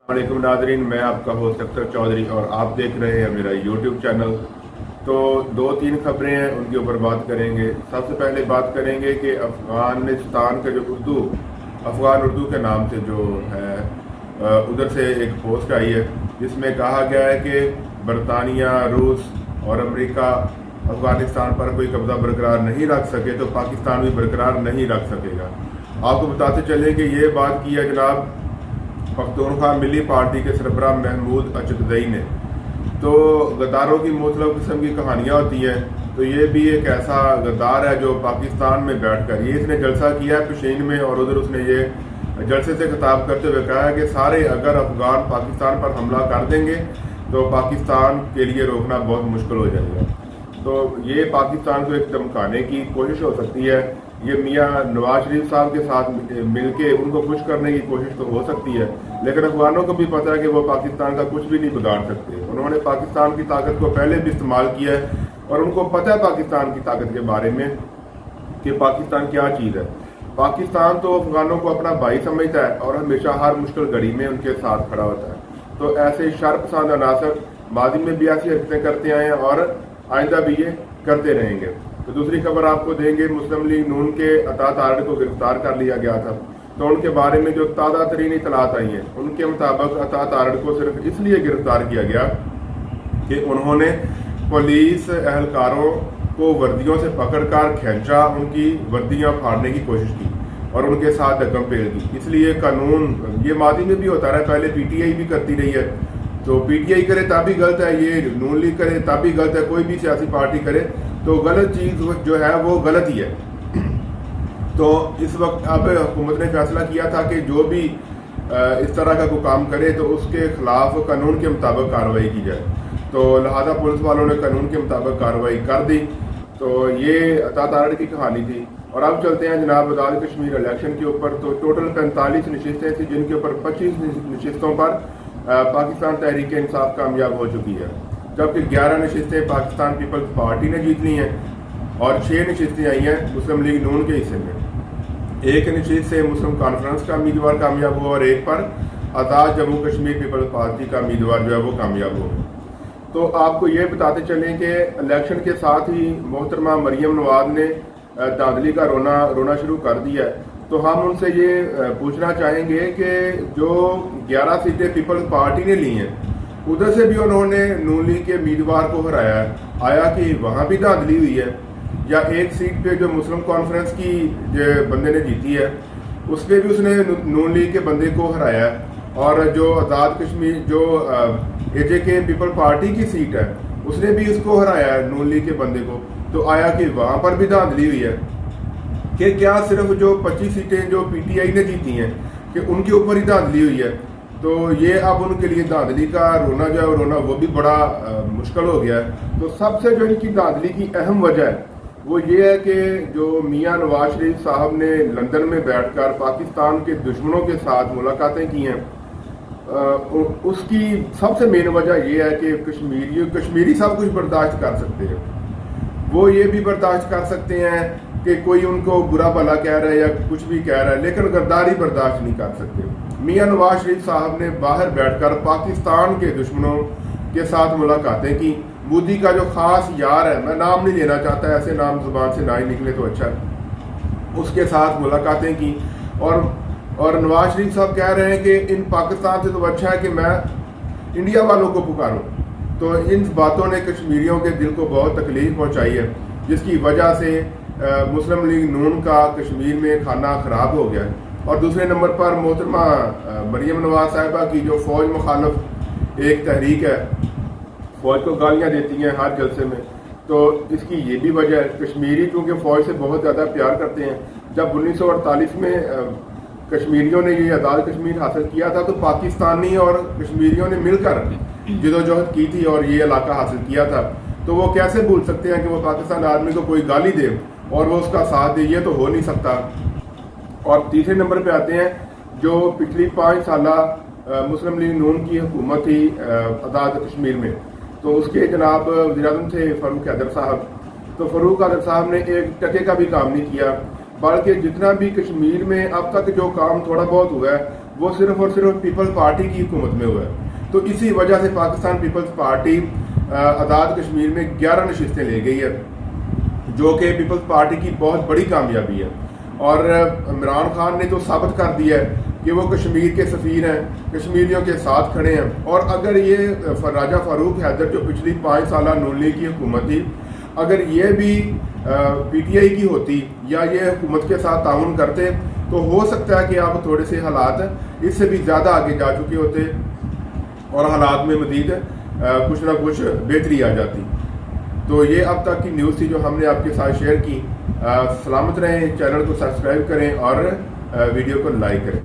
वालेकुम नाजरीन, मैं आपका होस्ट अख्तर चौधरी और आप देख रहे हैं मेरा यूट्यूब चैनल। तो दो तीन खबरें हैं, उनके ऊपर बात करेंगे। सबसे पहले बात करेंगे कि अफगानिस्तान का जो अफगान उर्दू के नाम से जो है उधर से एक पोस्ट आई है जिसमें कहा गया है कि बरतानिया, रूस और अमेरिका अफगानिस्तान पर कोई कब्जा बरकरार नहीं रख सके तो पाकिस्तान भी बरकरार नहीं रख सकेगा। आपको बताते चले कि ये बात की है जनाब पख्तूनख्वा मिली पार्टी के सरबराह महमूद अचकदई ने। तो गद्दारों की मुख्तलिफ किस्म की कहानियाँ होती हैं, तो ये भी एक ऐसा गद्दार है जो पाकिस्तान में बैठकर ये इसने जलसा किया है पेशीन में, और उधर उसने ये जलसे से खिताब करते हुए कहा है कि सारे अगर अफगान पाकिस्तान पर हमला कर देंगे तो पाकिस्तान के लिए रोकना बहुत मुश्किल हो जाएगा। तो ये पाकिस्तान को एक धमकाने की कोशिश हो सकती है। ये मियाँ नवाज शरीफ साहब के साथ मिलके उनको खुश करने की कोशिश तो हो सकती है, लेकिन अफगानों को भी पता है कि वो पाकिस्तान का कुछ भी नहीं बिगाड़ सकते। उन्होंने पाकिस्तान की ताकत को पहले भी इस्तेमाल किया है और उनको पता है पाकिस्तान की ताकत के बारे में कि पाकिस्तान क्या चीज़ है। पाकिस्तान तो अफगानों को अपना भाई समझता है और हमेशा हर मुश्किल घड़ी में उनके साथ खड़ा होता है। तो ऐसे शर्पसंद अनासर माजी में भी ऐसी हरकतें करते आए हैं और आइंदा भी ये करते रहेंगे। तो दूसरी खबर आपको देंगे, मुस्लिम लीग नून के अता तारड़ को गिरफ्तार कर लिया गया था। तो उनके बारे में जो ताज़ा तरीन इतलात आई हैं, उनके मुताबिक अता तारड़ को सिर्फ इसलिए गिरफ्तार किया गया कि उन्होंने पुलिस एहलकारों को वर्दियों से पकड़कर खींचा, उनकी वर्दियां फाड़ने की कोशिश की और उनके साथ रकम पेल की। इसलिए कानून ये मादी में भी होता रहा, पहले पीटीआई भी करती रही है। तो पीटीआई करे तब भी गलत है, ये नून लीग करे तब भी गलत है, कोई भी सियासी पार्टी करे तो गलत चीज़ जो है वो गलत ही है। तो इस वक्त अब हुकूमत ने फैसला किया था कि जो भी इस तरह का कोई काम करे तो उसके खिलाफ कानून के मुताबिक कार्रवाई की जाए। तो लिहाजा पुलिस वालों ने कानून के मुताबिक कार्रवाई कर दी। तो ये अता तारड़ की कहानी थी। और अब चलते हैं जनाब आज़ाद कश्मीर इलेक्शन के ऊपर। तो टोटल 45 नशिस्तें थी, जिनके ऊपर 25 नशिस्तों पर पाकिस्तान तहरीक इंसाफ कामयाब हो चुकी है, जबकि 11 नशिस्तें पाकिस्तान पीपल्स पार्टी ने जीत ली हैं और 6 नशिस्तें आई हैं मुस्लिम लीग नून के हिस्से में। एक नशिस्त से मुस्लिम कॉन्फ्रेंस का उम्मीदवार कामयाब हुआ और एक पर आज़ाद जम्मू कश्मीर पीपल्स पार्टी का उम्मीदवार जो है वो कामयाब हो गया। तो आपको ये बताते चलें कि इलेक्शन के साथ ही मोहतरमा मरियम नवाज ने धांधली का रोना शुरू कर दिया है। तो हम उनसे ये पूछना चाहेंगे कि जो 11 सीटें पीपल्स पार्टी ने ली हैं, उधर से भी उन्होंने नून लीग के उम्मीदवार को हराया है। आया कि वहाँ भी धांधली हुई है, या एक सीट पे जो मुस्लिम कॉन्फ्रेंस की जो बंदे ने जीती है उस पर भी उसने नून लीग के बंदे को हराया है, और जो आज़ाद कश्मीर जो एजेके पीपल पार्टी की सीट है उसने भी उसको हराया है नून लीग के बंदे को। तो आया कि वहाँ पर भी धांधली हुई है कि क्या सिर्फ जो 25 सीटें जो पीटीआई ने जीती हैं कि उनके ऊपर ही धांधली हुई है। तो ये अब उनके लिए धांधली का रोना जो है रोना वो भी बड़ा मुश्किल हो गया है। तो सबसे जो इनकी धांधली की अहम वजह है वो ये है कि जो मियाँ नवाज शरीफ साहब ने लंदन में बैठकर पाकिस्तान के दुश्मनों के साथ मुलाकातें की हैं, उसकी सबसे मेन वजह ये है कि कश्मीरी सब कुछ बर्दाश्त कर सकते हैं। वो ये भी बर्दाश्त कर सकते हैं कि कोई उनको बुरा भला कह रहा है या कुछ भी कह रहा है, लेकिन गद्दारी बर्दाश्त नहीं कर सकते। मियाँ नवाज शरीफ साहब ने बाहर बैठकर पाकिस्तान के दुश्मनों के साथ मुलाकातें की। मोदी का जो खास यार है, मैं नाम नहीं लेना चाहता, ऐसे नाम जुबान से ना ही निकले तो अच्छा है, उसके साथ मुलाकातें की। और नवाज शरीफ साहब कह रहे हैं कि इन पाकिस्तान से तो अच्छा है कि मैं इंडिया वालों को पुकारूं। तो इन बातों ने कश्मीरियों के दिल को बहुत तकलीफ पहुंचाई है, जिसकी वजह से मुस्लिम लीग नून का कश्मीर में खाना खराब हो गया है। और दूसरे नंबर पर मोहतरमा मरियम नवाज साहिबा की जो फ़ौज मुखालफ एक तहरीक है, फ़ौज को गालियाँ देती हैं हर जलसे में, तो इसकी ये भी वजह है। कश्मीरी क्योंकि फ़ौज से बहुत ज़्यादा प्यार करते हैं। जब 1948 में कश्मीरियों ने ये आज़ाद कश्मीर हासिल किया था तो पाकिस्तानी और कश्मीरियों ने मिलकर जदोजहद की थी और ये इलाका हासिल किया था। तो वो कैसे भूल सकते हैं कि वो पाकिस्तान आर्मी को कोई गाली दे और वो उसका साथ दे, ये तो हो नहीं सकता। और तीसरे नंबर पे आते हैं जो पिछली 5 साला मुस्लिम लीग नून की हुकूमत थी आज़ाद कश्मीर में, तो उसके जनाब वज़ीर-ए-आज़म थे फ़ारूक हैदर साहब। तो फ़ारूक हैदर साहब ने एक टके का भी काम नहीं किया, बल्कि जितना भी कश्मीर में अब तक जो काम थोड़ा बहुत हुआ है वो सिर्फ और सिर्फ पीपल्स पार्टी की हुकूमत में हुआ है। तो इसी वजह से पाकिस्तान पीपल्स पार्टी आज़ाद कश्मीर में 11 नशिस्तें ले गई है, जो कि पीपल्स पार्टी की बहुत बड़ी कामयाबी है। और इमरान खान ने तो साबित कर दिया है कि वो कश्मीर के सफ़ीर हैं, कश्मीरियों के साथ खड़े हैं। और अगर ये राजा फारूक हैदर जो पिछली 5 साल नून लीग की हुकूमत थी, अगर ये भी PTI की होती या ये हुकूमत के साथ ताउन करते, तो हो सकता है कि आप थोड़े से हालात इससे भी ज़्यादा आगे जा चुके होते और हालात में मज़ीद कुछ ना कुछ बेहतरी आ जाती। तो ये अब तक की न्यूज़ थी जो हमने आपके साथ शेयर की। सलामत रहें, चैनल को सब्सक्राइब करें और वीडियो को लाइक करें।